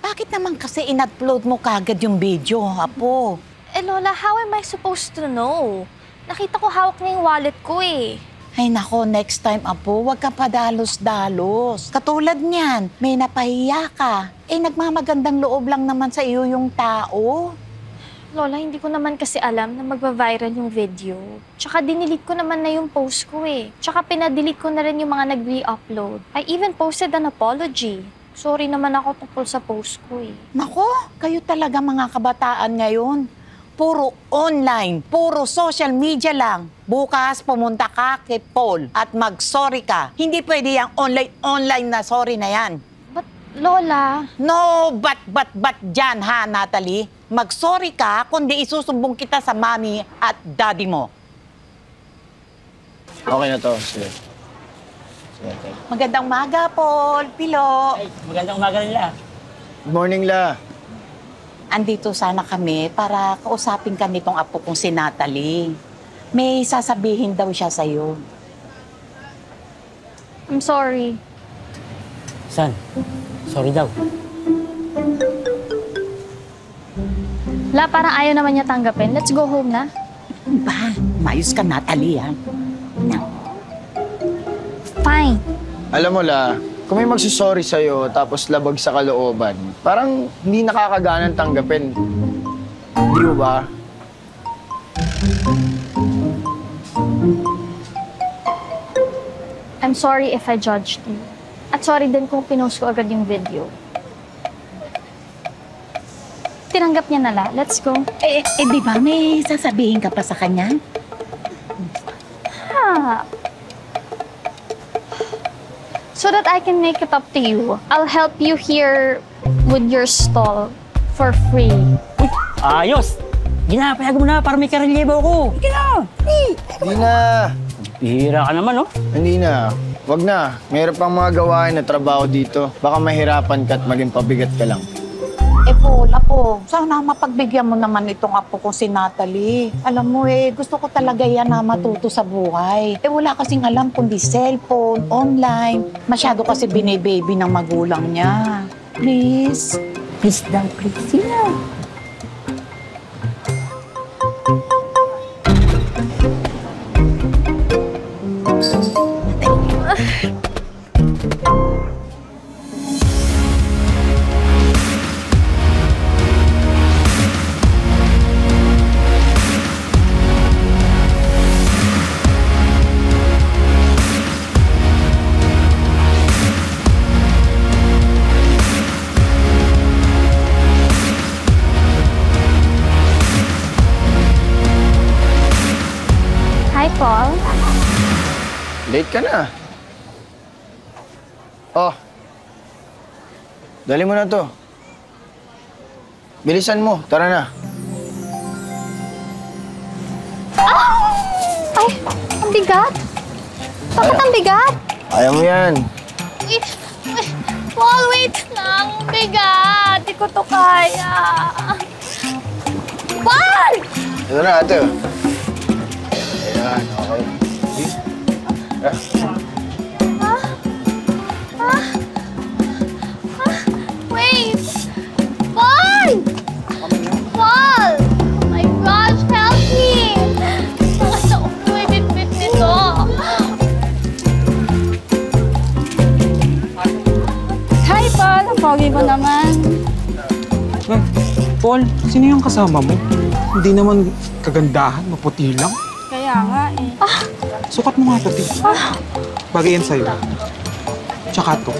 Bakit naman kasi in-upload mo kagad yung video, Apo? Eh, Lola, how am I supposed to know? Nakita ko hawak niya yung wallet ko eh. Ay nako, next time, Apo, huwag ka padalos-dalos. Katulad niyan, may napahiya ka. Eh, nagmamagandang loob lang naman sa iyo yung tao. Lola, hindi ko naman kasi alam na magva-viral yung video. Tsaka dinilit ko naman na yung post ko eh. Tsaka pinadelete ko na rin yung mga nag-re-upload. I even posted an apology. Sorry naman ako tungkol sa post ko eh. Nako, kayo talaga mga kabataan ngayon. Puro online, puro social media lang. Bukas pumunta ka kay Paul at mag-sorry ka. Hindi pwede yung online na sorry na yan. But, Lola... No, but dyan ha, Natalie. Mag-sorry ka, kundi isusumbong kita sa mami at daddy mo. Okay na to. Sige. Magandang umaga, Paul. Pilo. Ay, magandang umaga nila. Good morning, La. Andito sana kami para kausapin ka nitong apo kong si Natalie. May sasabihin daw siya sa'yo. I'm sorry. San? Sorry daw. La, parang ayaw naman niya tanggapin. Let's go home na. Ba, mayos ka, Natalie, ha? Fine. Alam mo, La, kung may magsusorry sa'yo tapos labag sa kalooban, parang hindi nakakaganang tanggapin. Di mo ba? I'm sorry if I judged you. At sorry din kung pinost ko agad yung video. Tinanggap niya na, La. Let's go. Di ba may sasabihin ka pa sa kanya? Ha. So that I can make it up to you, I'll help you here with your stall for free. Uy, ayos! Ginapayag mo na para may karelyebo ako. Hindi na! Hindi na. Bihira ka naman, oh. Hindi na. Wag na. Mayroon pang mga gawain na trabaho dito. Baka mahirapan ka at maging pabigat ka lang. Paul, Apo, sana mapagbigyan mo naman itong apo ko si Natalie. Alam mo gusto ko talaga yan na matuto sa buhay. Wala kasing alam kundi cellphone, online. Masyado kasi binibaby ng magulang niya. Please? Please daw, please. Sino? Hi, Paul. Late ka na. Oh. Dali mo na to. Bilisan mo. Tara na. Ay, ang bigat. Bakit ang bigat? Ayaw mo yan. Wait, Paul, wait lang. Ang bigat. Di ko to kaya. Paul! Ito na, ate. Ayan, okay. Wait! Paul! Paul! Oh my gosh, help me! Bakit sa ulo may bit-bit nito? Hi, Paul! Ang pogi mo naman. Paul, sino yung kasama mo? Hindi naman kagandahan, maputi lang. Kaya nga eh. Sukat mo nga to, Tito. Bagay yan sa'yo. Tsaka to.